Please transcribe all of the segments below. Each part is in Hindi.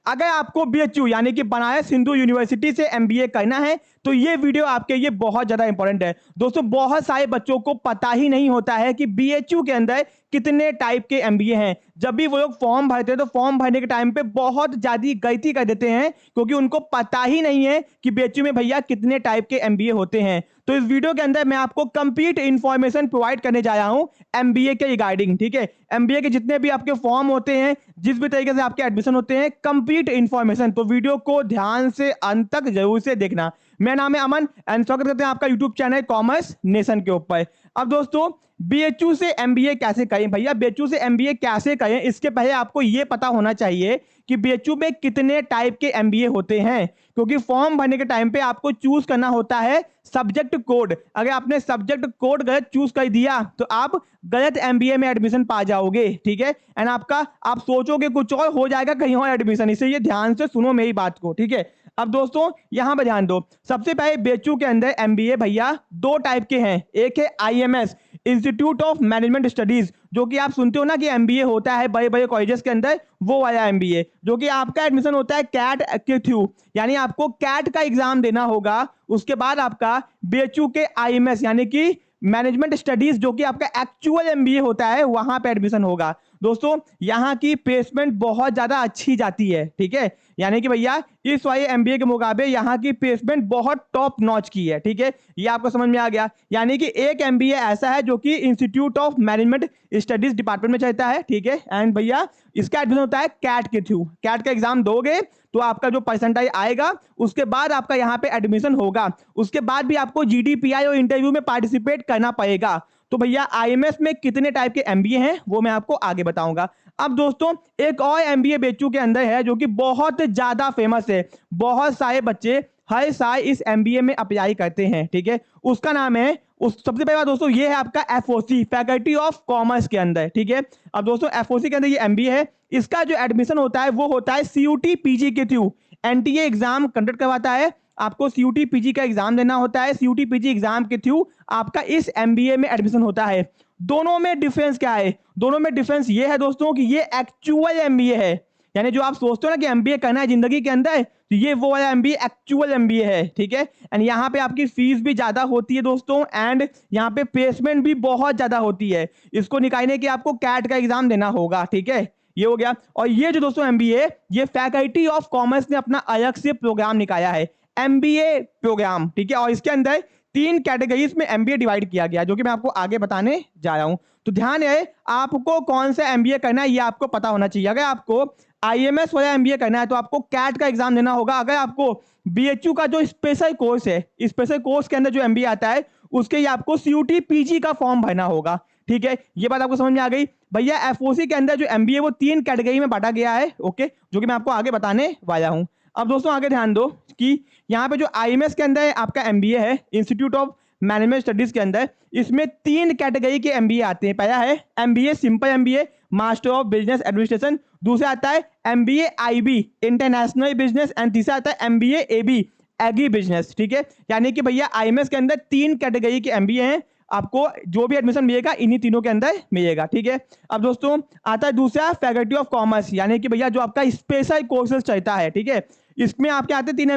अगर आपको BHU यानी कि बनारस हिंदू यूनिवर्सिटी से MBA करना है तो ये वीडियो आपके लिए बहुत ज्यादा इंपॉर्टेंट है। दोस्तों बहुत सारे बच्चों को पता ही नहीं होता है कि BHU के अंदर कितने टाइप के MBA हैं। जब भी वो लोग फॉर्म भरते हैं तो फॉर्म भरने के टाइम पे बहुत ज्यादा गलती कर देते हैं क्योंकि उनको पता ही नहीं है कि BHU में भैया कितने टाइप के MBA होते हैं। तो इस वीडियो के अंदर मैं आपको कंप्लीट इंफॉर्मेशन प्रोवाइड करने जा रहा हूं MBA के रिगार्डिंग, ठीक है। MBA के जितने भी आपके फॉर्म होते हैं, जिस भी तरीके से आपके एडमिशन होते हैं, कंप्लीट इंफॉर्मेशन। तो वीडियो को ध्यान से अंत तक जरूर से देखना। मेरा नाम है अमन एंड स्वागत करते हैं आपका यूट्यूब चैनल कॉमर्स नेशन के ऊपर। अब दोस्तों BHU से MBA कैसे करें भैया, BHU से MBA कैसे करें, इसके पहले आपको यह पता होना चाहिए कि BHU में कितने टाइप के MBA होते हैं, क्योंकि फॉर्म भरने के टाइम पे आपको चूज करना होता है सब्जेक्ट कोड। अगर आपने सब्जेक्ट कोड गलत चूज कर दिया तो आप गलत MBA में एडमिशन पा जाओगे, ठीक है। एंड आप सोचोगे कुछ और, हो जाएगा कहीं और एडमिशन। इसलिए ध्यान से सुनो मेरी बात को, ठीक है। अब दोस्तों यहां पर ध्यान दो। सबसे पहले BHU के अंदर MBA भैया दो टाइप के हैं। एक है IMS institute of management studies, जो कि आप सुनते हो ना कि MBA होता है बड़े बड़े कॉलेजेस के अंदर, वो वाला MBA, जो कि आपका एडमिशन होता है CAT के थ्रू, यानी आपको CAT का एग्जाम देना होगा। उसके बाद आपका BHU के IMS यानी कि मैनेजमेंट स्टडीज, जो कि आपका एक्चुअल MBA होता है, वहां पे एडमिशन होगा। दोस्तों यहाँ की प्लेसमेंट बहुत ज्यादा अच्छी जाती है, ठीक है। यानी कि भैया इस वाले MBA के मुकाबले यहाँ की प्लेसमेंट बहुत टॉप नॉच की है, ठीक है। ये आपको समझ में आ गया। यानी कि एक MBA ऐसा है जो कि institute of management studies department में चलता है, ठीक है। एंड भैया इसका एडमिशन होता है CAT के थ्रू। CAT का एग्जाम दोगे तो आपका जो परसेंटाइज आएगा उसके बाद आपका यहाँ पे एडमिशन होगा। उसके बाद भी आपको GDPI और इंटरव्यू में पार्टिसिपेट करना पड़ेगा। तो भैया IMS में कितने टाइप के MBA हैं वो मैं आपको आगे बताऊंगा। अब दोस्तों एक और MBA BHU के अंदर है जो कि बहुत ज्यादा फेमस है, बहुत सारे बच्चे हर साल इस MBA में अप्लाई करते हैं, ठीक है। उसका नाम है, सबसे पहले बात दोस्तों ये है आपका FOC फैकल्टी ऑफ कॉमर्स के अंदर, ठीक है। अब दोस्तों FOC के अंदर ये MBA है। इसका जो एडमिशन होता है वो होता है CUT PG के थ्रू। NTA एग्जाम कंडक्ट करवाता है, आपको CUT PG का एग्जाम देना होता है। CUT PG एग्जाम के थ्रू आपका इस MBA में एडमिशन होता है। दोनों में डिफरेंस क्या है? दोनों में डिफरेंस ये है दोस्तों कि ये एक्चुअल MBA है, यानी जो आप सोचते हो ना कि MBA करना है जिंदगी के अंदर, तो ये वो वाला MBA एक्चुअल MBA है, ठीक है। एंड यहाँ पे आपकी फीस भी ज्यादा होती है दोस्तों, एंड यहाँ पे प्लेसमेंट भी बहुत ज्यादा होती है। इसको निकालने के आपको CAT का एग्जाम देना होगा, ठीक है। ये हो गया। और ये जो दोस्तों MBA, ये फैकल्टी ऑफ कॉमर्स ने अपना अलग से प्रोग्राम निकाला है, MBA प्रोग्राम, ठीक है। और इसके अंदर 3 कैटेगरीज में MBA डिवाइड किया गया, जो कि मैं आपको आगे बताने जा रहा हूं। तो ध्यान है आपको कौन सा MBA करना है ये आपको पता होना चाहिए। अगर आपको IMS वाला MBA करना है तो आपको CAT का एग्जाम देना होगा। अगर आपको BHU का जो स्पेशल कोर्स है, स्पेशल कोर्स के अंदर जो MBA आता है, उसके लिए आपको CUT PG का फॉर्म भरना होगा, ठीक है। ये बात आपको समझ में आ गई। भैया FOC के अंदर जो MBA वो 3 कैटेगरी में बांटा गया है, ओके, जो कि मैं आपको आगे बताने वाला हूं। अब दोस्तों आगे ध्यान दो कि यहाँ पे जो IMS के अंदर आपका MBA है, इंस्टीट्यूट ऑफ मैनेजमेंट स्टडीज के अंदर, इसमें 3 कैटेगरी के MBA आते हैं। पहला है MBA simple MBA master of business administration, दूसरा आता है MBA IB international business, and तीसरा आता है MBA AB एग्री बिजनेस, ठीक है। यानी कि भैया IMS के अंदर 3 कैटेगरी के MBA हैं। आपको जो भी एडमिशन मिलेगा इन्हीं तीनों के अंदर मिलेगा, ठीक है। अब दोस्तों आता है दूसरा फैकल्टी ऑफ कॉमर्स, यानी कि भैया जो आपका स्पेशल कोर्सेज चलता है, ठीक है। इसमें आपके आते हैं 3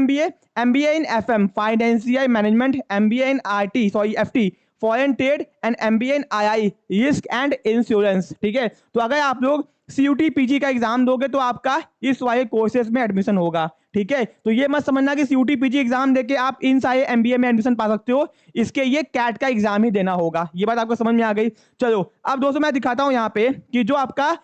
MBA in FM financial management, MBA in FT foreign trade, and MBA in II risk and insurance, ठीक है। तो अगर आप लोग CUT PG का एग्जाम दोगे तो आपका इस वाले कोर्सेज में एडमिशन होगा, ठीक है। तो ये मत समझना कि CUT PG एग्जाम देके आप इन सारे MBA में एडमिशन पा सकते हो, इसके ये CAT का एग्जाम ही देना होगा। ये बात आपको समझ में आ गई। चलो अब दोस्तों मैं दिखाता हूं यहाँ पे कि जो आपका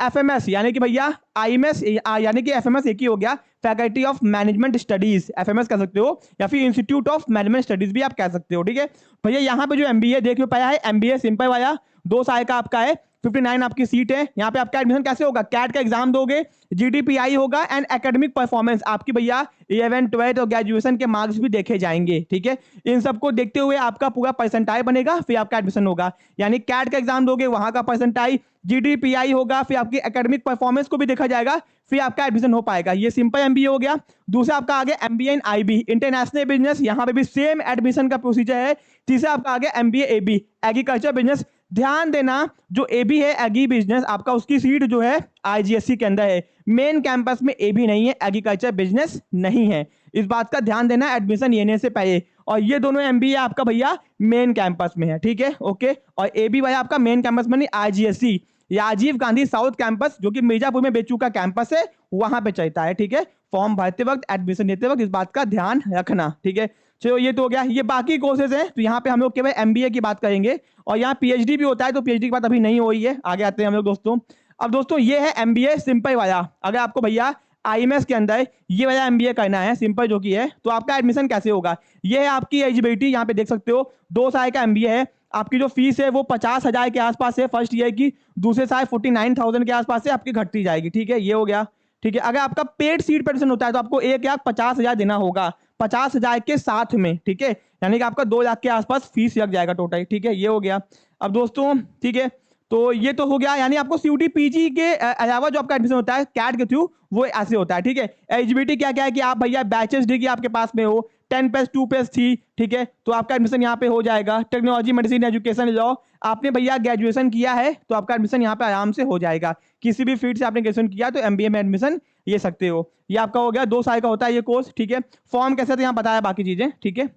FMS यानी कि भैया IMS यानी कि FMS एक ही हो गया, faculty of management studies FMS कह सकते हो, या फिर इंस्टीट्यूट ऑफ मैनेजमेंट स्टडीज भी आप कह सकते हो, ठीक है। भैया यहाँ पे जो MBA देख लो पाया है, MBA सिंपल वाला 2 साल का आपका है, 59 आपकी सीट है। यहाँ पे आपका एडमिशन कैसे होगा? CAT का एग्जाम दोगे, GDPI होगा, एंड एकेडमिक परफॉर्मेंस आपकी भैया 11th 12th और ग्रेजुएशन के मार्क्स भी देखे जाएंगे, ठीक है। इन सबको देखते हुए आपका पूरा परसेंटाइल बनेगा, फिर आपका एडमिशन होगा। यानी CAT का एग्जाम दोगे, वहां का परसेंटाइल, GDPI होगा, फिर आपकी एकेडमिक परफॉर्मेंस को भी देखा जाएगा, फिर आपका एडमिशन हो पाएगा। ये सिंपल MBA हो गया। दूसरा आपका आ गया MBA इन IB इंटरनेशनल बिजनेस, यहाँ पे भी सेम एडमिशन का प्रोसीजर है। तीसरा आपका आ गया MBA AB एग्रीकल्चर बिजनेस, ध्यान देना, जो एबी है एग्री बिजनेस आपका, उसकी सीट जो है आईजीएससी के अंदर है। मेन कैंपस में एबी नहीं है, एग्रीकल्चर बिजनेस नहीं है, इस बात का ध्यान देना एडमिशन लेने से पहले। और ये दोनों एमबीए आपका भैया मेन कैंपस में है, ठीक है, ओके। और एबी भाई आपका मेन कैंपस में नहीं, IGSC, Rajiv Gandhi south campus, जो कि मिर्जापुर में बेचू का कैंपस है, वहां पे चलता है, ठीक है। फॉर्म भरते वक्त, एडमिशन लेते वक्त इस बात का ध्यान रखना, ठीक है। चलो ये तो हो गया, ये बाकी कोर्सेज हैं, तो यहाँ पे हम लोग केवल एमबीए की बात करेंगे। और यहाँ पीएचडी भी होता है, तो पीएचडी की बात अभी नहीं हो रही है, आगे आते हैं हम लोग दोस्तों। अब दोस्तों ये है एमबीए सिंपल वाला। अगर आपको भैया आईएमएस के अंदर ये वाला एमबीए करना है सिंपल जो कि है, तो आपका एडमिशन कैसे होगा? ये है आपकी एलिजिबिलिटी, यहाँ पे देख सकते हो 2 साल का एमबीए है। आपकी जो फीस है वो 50,000 के आसपास है फर्स्ट ईयर की, दूसरे साल 49,000 के आसपास से आपकी घटती जाएगी, ठीक है, ये हो गया, ठीक है। अगर आपका पेड सीट पर एडमिशन होता है तो आपको 1,50,000 देना होगा 50,000 के साथ में, ठीक है, यानी कि आपका 2 लाख के आसपास फीस लग जाएगा टोटल, ठीक है, ये हो गया। अब दोस्तों ठीक है, तो ये तो हो गया, यानी आपको सीयूटी पीजी के अलावा जो आपका एडमिशन होता है कैट के थ्रू, वो ऐसे होता है, ठीक है। एलिजिबिलिटी क्या क्या है कि आप भैया बैचलर्स डिग्री आपके पास में हो, 10+2+3, ठीक है, तो आपका एडमिशन यहाँ पे हो जाएगा। टेक्नोलॉजी, मेडिसिन, एजुकेशन, लॉ, आपने भैया ग्रेजुएशन किया है तो आपका एडमिशन यहाँ पे आराम से हो जाएगा। किसी भी फील्ड से आपने ग्रेजुएशन किया तो एमबीए में एडमिशन ले सकते हो। ये आपका हो गया, 2 साल का होता है ये कोर्स, ठीक है। फॉर्म कैसे, तो यहाँ बताया बाकी चीजें, ठीक है।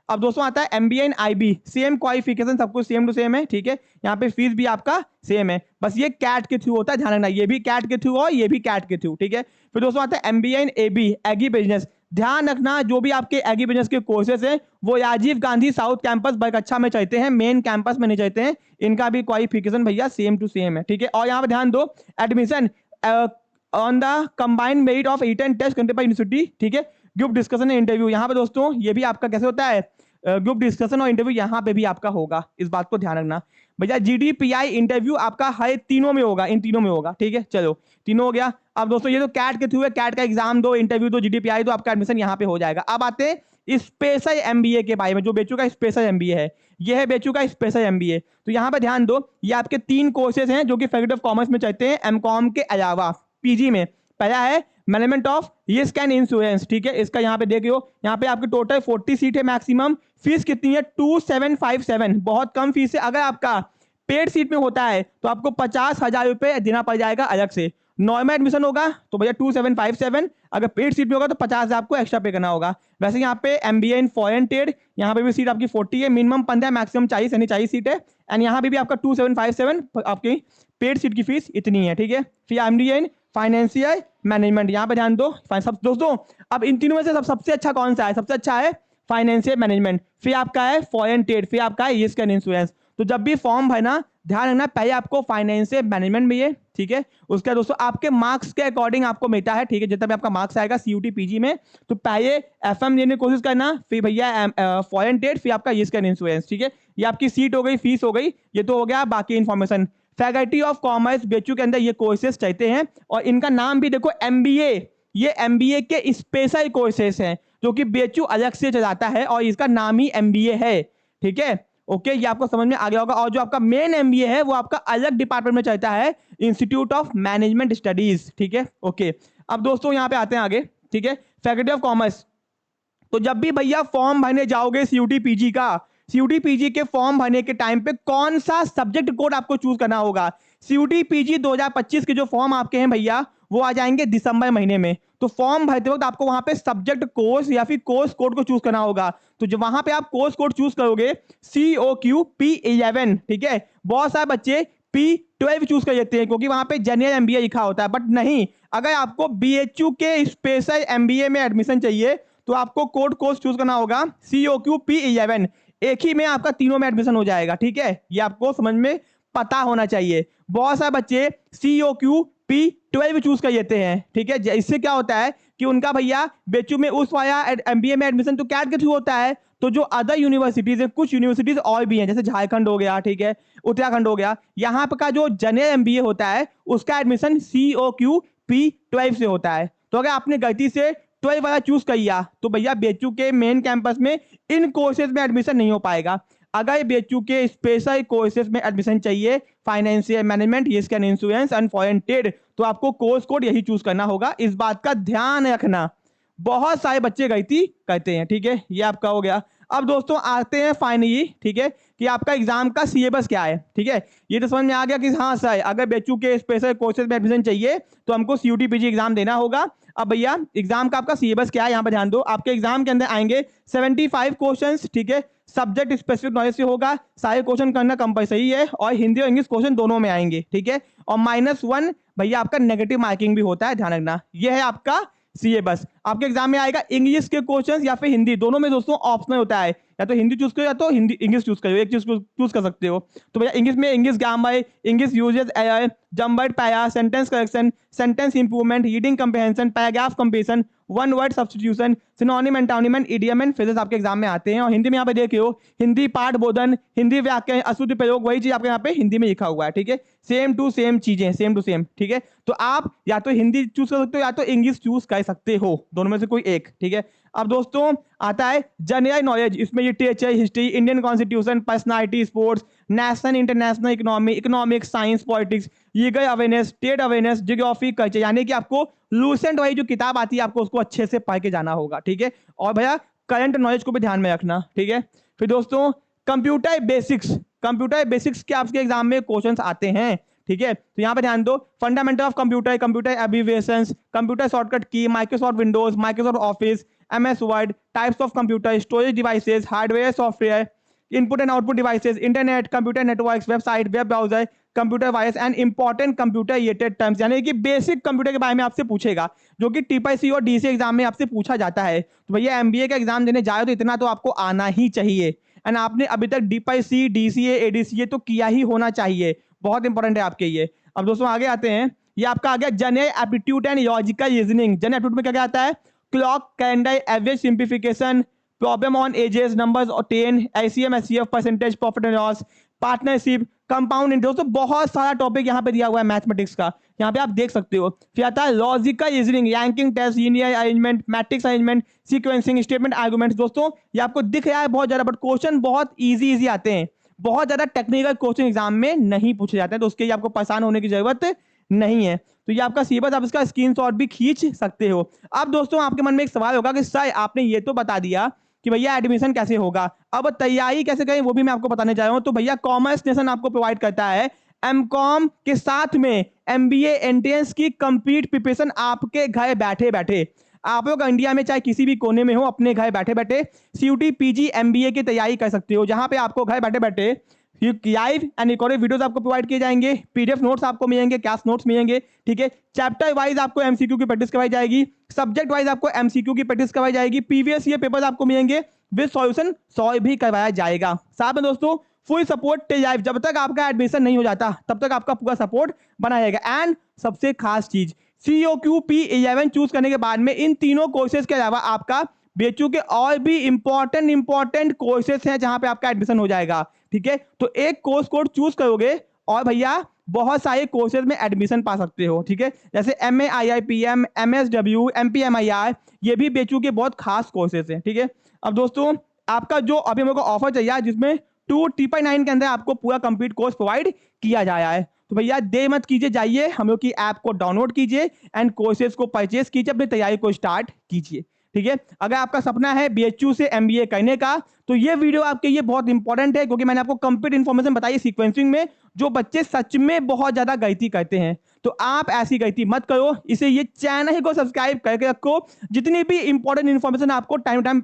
अब दोस्तों आता है एमबीए इन आईबी, सेम क्वालिफिकेशन, सब कुछ सेम टू सेम है, ठीक है। यहाँ पे फीस भी आपका सेम है, बस ये कैट के थ्रू होता है, ध्यान रखना, ये भी कैट के थ्रू और ये भी कैट के थ्रू, ठीक है। फिर दोस्तों आता है MBA in AB, agribusiness. ध्यान रखना, जो भी आपके एग्री बिजनेस के कोर्सेज हैं वो राजीव गांधी साउथ कैंपस बरकच्छा में चलते हैं, मेन कैंपस में नहीं चलते हैं। इनका भी क्वालिफिकेशन भैया सेम टू सेम है, ठीक है। और यहाँ पे ध्यान दो, admission on the combined merit of written test conducted by university, ठीक है। ग्रुप डिस्कशन एंड इंटरव्यू, यहाँ पे दोस्तों ये भी आपका कैसे होता है, ग्रुप डिस्कशन और इंटरव्यू यहाँ पे भी आपका होगा, इस बात को ध्यान रखना भैया। जीडीपीआई इंटरव्यू आपका हर तीनों में होगा, इन तीनों में होगा, ठीक है, चलो तीनों हो गया। अब दोस्तों ये तो कैट के थ्रू है, कैट का एग्जाम दो, इंटरव्यू दो, जीडीपीआई दो, आपका एडमिशन यहाँ पे हो जाएगा। अब आते हैं स्पेशल एमबीए के बारे में, जो बेचू का स्पेशल एमबीए है, ये है बेचू का स्पेशल एमबीए। तो यहाँ पे ध्यान दो, ये आपके 3 कोर्सेज हैं जो कि फैकल्टी ऑफ कॉमर्स में चलते हैं एमकॉम के अलावा पीजी में। पहला है management of risk and insurance, ठीक है, इसका यहाँ पे देखियो, यहाँ पे आपके टोटल 40 सीट है मैक्सिमम। फीस कितनी है? 2757, बहुत कम फीस है। अगर आपका पेड सीट में होता है तो आपको 50,000 रुपए देना पड़ जाएगा अलग से। नॉर्मल एडमिशन होगा तो भैया 2757, अगर पेड सीट में होगा तो 50,000 आपको एक्स्ट्रा पे करना होगा। वैसे यहाँ पे एमबीए इन फॉरेन ट्रेड, यहाँ पे भी सीट आपकी 40 है, मिनिमम 15 मैक्सिमम 40, यानी 40 सीट है। एंड यहाँ पे भी आपका 2757 आपकी पेड सीट की फीस इतनी है, ठीक है। फिर एमबीए इन फाइनेंशियल मैनेजमेंट, यहाँ पे ध्यान दो। सब दोस्तों अब इन तीनों में से सबसे अच्छा कौन सा है? सबसे अच्छा है फाइनेंशियल मैनेजमेंट, फिर आपका है फॉरेन ट्रेड, फिर आपका है रिस्क एंड इंश्योरेंस। तो जब भी फॉर्म भरना ध्यान रखना, पहले आपको फाइनेंशियल मैनेजमेंट में ये, ठीक है। उसके बाद दोस्तों आपके मार्क्स के अकॉर्डिंग आपको मिलता है, ठीक है, जितना भी आपका मार्क्स आएगा सीयूटी पीजी में, तो पहले एफएम लेने की कोशिश करना, फिर भैया फॉरेन ट्रेड, फिर आपका रिस्क एंड इंश्योरेंस, ठीक है। ये आपकी सीट हो गई, फीस हो गई, ये तो हो गया बाकी इन्फॉर्मेशन। फैकल्टी ऑफ कॉमर्स बेचू के अंदर ये कोर्सेज चलते हैं, और इनका नाम भी देखो एमबीए, ये एमबीए के स्पेशल कोर्सेज हैं जो कि बेचू अलग से चलाता है, और इसका नाम ही एमबीए है, ठीक है, ओके। ये आपको समझ में आ गया होगा। और जो आपका मेन एमबीए है वो आपका अलग डिपार्टमेंट में चलता है, इंस्टीट्यूट ऑफ मैनेजमेंट स्टडीज, ठीक है, ओके। अब दोस्तों यहाँ पे आते हैं आगे, ठीक है। फैकल्टी ऑफ कॉमर्स, तो जब भी भैया फॉर्म भरने जाओगे सीयूटी पीजी का, सीयूटी पीजी के फॉर्म भरने के टाइम पे कौन सा सब्जेक्ट कोड आपको चूज करना होगा? सीयूटी पीजी 2025 के जो फॉर्म आपके हैं भैया वो आ जाएंगे दिसंबर महीने में, तो फॉर्म भरते वक्त आपको वहां पे सब्जेक्ट कोर्स या फिर कोर्स कोड को चूज करना होगा। तो जब वहां पे आप कोर्स कोड चूज करोगे COQP11, ठीक है। बहुत सारे बच्चे P12 चूज कर लेते हैं क्योंकि वहां पे जनरल एमबीए लिखा होता है, बट नहीं, अगर आपको BHU के स्पेशल एमबीए में एडमिशन चाहिए तो आपको कोड कोर्स चूज करना होगा COQP11, एक ही में आपका तीनों में एडमिशन हो जाएगा, ठीक है। ये आपको समझ में पता होना चाहिए। बहुत सारे बच्चे COQP12 चूज कर लेते हैं, ठीक है। इससे क्या होता है कि उनका भैया बेचू में उस वाया एमबीए में एडमिशन तो कैट के थ्रू होता है, तो जो अदर यूनिवर्सिटीज है, कुछ यूनिवर्सिटीज और भी हैं, जैसे झारखंड हो गया, ठीक है, उत्तराखंड हो गया, यहाँ पर का जो जनरल एमबीए होता है उसका एडमिशन COQP12 से होता है। तो अगर आपने गलती से 12 वाला चूज कर लिया तो भैया बेचू के मेन कैंपस में इन कोर्सेज में एडमिशन नहीं हो पाएगा। अगर बेचू के स्पेशल कोर्सेज में एडमिशन चाहिए, financial management, risk and insurance and foreign trade, तो आपको कोर्स कोड यही चूज करना होगा, इस बात का ध्यान रखना। बहुत सारे बच्चे गलती करते हैं, ठीक है, ये आपका हो गया। अब दोस्तों आते हैं फाइनली, ठीक है, कि आपका एग्जाम का सिलेबस क्या है। ठीक है, ये तो समझ में आ गया कि हाँ सर, अगर BHU के स्पेशल कोर्सेज में एडमिशन चाहिए तो हमको CUT PG एग्जाम देना होगा। अब भैया एग्जाम का आपका सिलेबस क्या है, यहाँ पर ध्यान दो। आपके एग्जाम के अंदर आएंगे 75 क्वेश्चंस, ठीक है, सब्जेक्ट स्पेसिफिक नॉलेज से होगा, सारे क्वेश्चन करना कंपलसरी है, और हिंदी और इंग्लिश क्वेश्चन दोनों में आएंगे। ठीक है, और -1 भैया आपका नेगेटिव मार्किंग भी होता है, ध्यान रखना। ये है आपका सिलेबस। आपके एग्जाम में आएगा इंग्लिश के क्वेश्चंस या फिर हिंदी, दोनों में दोस्तों ऑप्शनल होता है, या तो हिंदी चूज करो या तो हिंदी इंग्लिश चूज करो, एक चीज चूज कर सकते हो। तो भैया इंग्लिश में English grammar, English usages error, jumbled para, sentence correction, sentence improvement, reading comprehension, paragraph completion, one word substitution, synonym antonym and idiom and phrases आपके एग्जाम में आते हैं। और हिंदी में यहाँ पे देखियो, हिंदी पाठ बोधन, हिंदी व्याकरण, अशुद्ध प्रयोग, वही चीज आपके यहाँ पे हिंदी में लिखा हुआ है। ठीक है, सेम टू सेम चीजें, सेम टू सेम। ठीक है, तो आप या तो हिंदी चूज कर सकते हो या तो इंग्लिश चूज कर सकते हो, दोनों में से कोई एक। ठीक है, अब दोस्तों आता है जनरल नॉलेज। इसमें literature, history, Indian constitution, personality, sports, national international economy, economics, science, politics, legal awareness, state awareness, geography, culture, यानी कि आपको लूसेंट वाली जो किताब आती है आपको उसको अच्छे से पढ़ के जाना होगा। ठीक है, और भैया करंट नॉलेज को भी ध्यान में रखना। ठीक है, फिर दोस्तों कंप्यूटर बेसिक्स, कंप्यूटर बेसिक्स के आपके एग्जाम में क्वेश्चंस आते हैं। ठीक है, तो यहाँ पे ध्यान दो, fundamental of computer, computer abbreviations, computer shortcut की, Microsoft Windows, Microsoft Office, MS word, types of computer, storage devices, hardware software, input and output devices, internet, computer networks, website, web browser, computer virus and important computer related terms, यानी कि बेसिक कंप्यूटर के बारे में आपसे पूछेगा, जो कि TPC और DC एग्जाम में आपसे पूछा जाता है। तो भैया MBA का एग्जाम देने जाए तो इतना तो आपको आना ही चाहिए, एंड आपने अभी तक DPC, DCA, ADCA तो किया ही होना चाहिए, बहुत इंपॉर्टेंट है आपके ये। अब दोस्तों आगे आते हैं, ये आपका आ गया general aptitude and logical reasoning. General aptitude में क्या क्या आता है, clock, calendar, average, simplification, problem on edges, numbers और 10, LCM, SCF, percentage, profit and loss, partnership, compound interest, दोस्तों बहुत सारा टॉपिक यहाँ पे दिया हुआ है मैथमेटिक्स का, यहाँ पे आप देख सकते हो। फिर आता है logical reasoning, ranking test, linear arrangement, matrix arrangement, sequencing, statement arguments. दोस्तों ये आपको दिख रहा है बहुत ज्यादा, बट क्वेश्चन बहुत इजी आते हैं, बहुत ज्यादा टेक्निकल क्वेश्चन एग्जाम में नहीं पूछे जाते हैं, तो उसके लिए आपको परेशान होने की जरूरत नहीं है। तो ये आपका सिलेबस, आप इसका स्क्रीनशॉट भी खींच सकते हो। अब दोस्तों आपके मन में एक सवाल होगा कि सर आपने ये तो बता दिया कि भैया एडमिशन कैसे होगा, अब तैयारी कैसे करें वो भी मैं आपको बताने जा रहा हूं। तो भैया कॉमर्स नेशन आपको प्रोवाइड करता है MCOM के साथ में MBA एंट्रेंस की कंप्लीट प्रिपरेशन, आपके घर बैठे बैठे। आप लोग इंडिया में चाहे किसी भी कोने में हो, अपने घर बैठे बैठे CUT PG MBA की तैयारी कर सकते हो, जहां पे आपको घर बैठे बैठे लाइव एंड रिकॉर्डेड वीडियोस आपको प्रोवाइड किए जाएंगे, PDF नोट्स आपको मिलेंगे, क्लास नोट्स मिलेंगे। ठीक है, चैप्टर वाइज आपको MCQ की प्रैक्टिस करवाई जाएगी, सब्जेक्ट वाइज आपको MCQ की प्रैक्टिस करवाई जाएगी, प्रीवियस ईयर पेपर्स आपको मिलेंगे, विद सॉल्यूशन सॉल्व भी करवाया जाएगा। साथ में दोस्तों फुल सपोर्ट टिल लाइफ, जब तक आपका एडमिशन नहीं हो जाता तब तक आपका पूरा सपोर्ट बना रहेगा। एंड सबसे खास चीज, COQP11 चूज करने के बाद में इन तीनों कोर्सेज के अलावा आपका BHU के और भी इंपॉर्टेंट कोर्सेज हैं जहां पे आपका एडमिशन हो जाएगा। ठीक है, तो एक कोर्स कोड चूज करोगे और भैया बहुत सारे कोर्सेज में एडमिशन पा सकते हो। ठीक है, जैसे MA IIPM, MSW, MPMIR, ये भी BHU के बहुत खास कोर्सेज हैं। ठीक है, अब दोस्तों आपका जो अभी मेरे को ऑफर चाहिए जिसमें 2,999 के अंदर आपको पूरा कंप्लीट कोर्स प्रोवाइड किया जा रहा है, तो भैया देर मत कीजिए, जाइए हम लोग की ऐप को डाउनलोड कीजिए एंड कोर्सेज को परचेज कीजिए, अपनी तैयारी को स्टार्ट कीजिए। ठीक है, अगर आपका सपना है BHU से MBA करने का तो ये वीडियो आपके लिए बहुत इंपॉर्टेंट है, क्योंकि मैंने आपको कंप्लीट इंफॉर्मेशन बताई सीक्वेंसिंग में, जो बच्चे सच में बहुत ज्यादा गलती करते हैं, तो आप ऐसी गलती मत करो। इसे ये चैनल को सब्सक्राइब करके रखो, जितनी भी इंपॉर्टेंट इंफॉर्मेशन आपको टाइम टाइम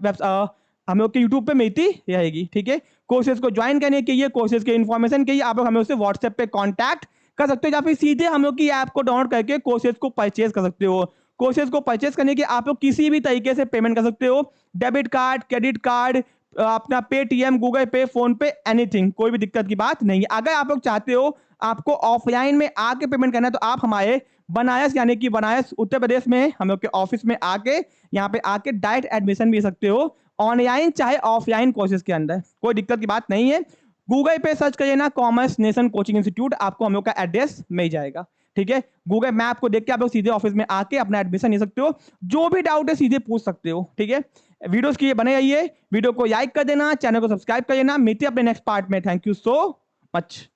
हम लोग के यूट्यूब पे मिलती रहेगी। ठीक है, कोर्सेज को ज्वाइन करने के लिए, कोर्सेज के इन्फॉर्मेशन के लिए आप लोग हमें उससे व्हाट्सएप पे कांटेक्ट कर सकते हो, या फिर सीधे हम लोग की ऐप को डाउनलोड करके कोर्सेज को परचेज कर सकते हो। कोर्सेज को परचेज करने के आप लोग किसी भी तरीके से पेमेंट कर सकते हो, डेबिट कार्ड, क्रेडिट कार्ड, अपना पेटीएम, गूगल पे, फोन पे, एनीथिंग, कोई भी दिक्कत की बात नहीं है। अगर आप लोग चाहते हो आपको ऑफलाइन में आके पेमेंट करना है तो आप हमारे बनारस, यानी कि बनारस उत्तर प्रदेश में हम लोग के ऑफिस में आके यहाँ पे आके डायरेक्ट एडमिशन भी सकते हो, ऑनलाइन चाहे ऑफलाइन कोर्सेज के अंदर, कोई दिक्कत की बात नहीं है। गूगल पे सर्च करिए ना कॉमर्स नेशन कोचिंग इंस्टीट्यूट, आपको हम लोग का एड्रेस मिल जाएगा। ठीक है, गूगल मैप को देख के आप लोग सीधे ऑफिस में आके अपना एडमिशन ले सकते हो, जो भी डाउट है सीधे पूछ सकते हो। ठीक है, वीडियोस के लिए बने रहिए, वीडियो को लाइक कर देना, चैनल को सब्सक्राइब कर देना। मिलते हैं अपने नेक्स्ट पार्ट में। Thank you so much.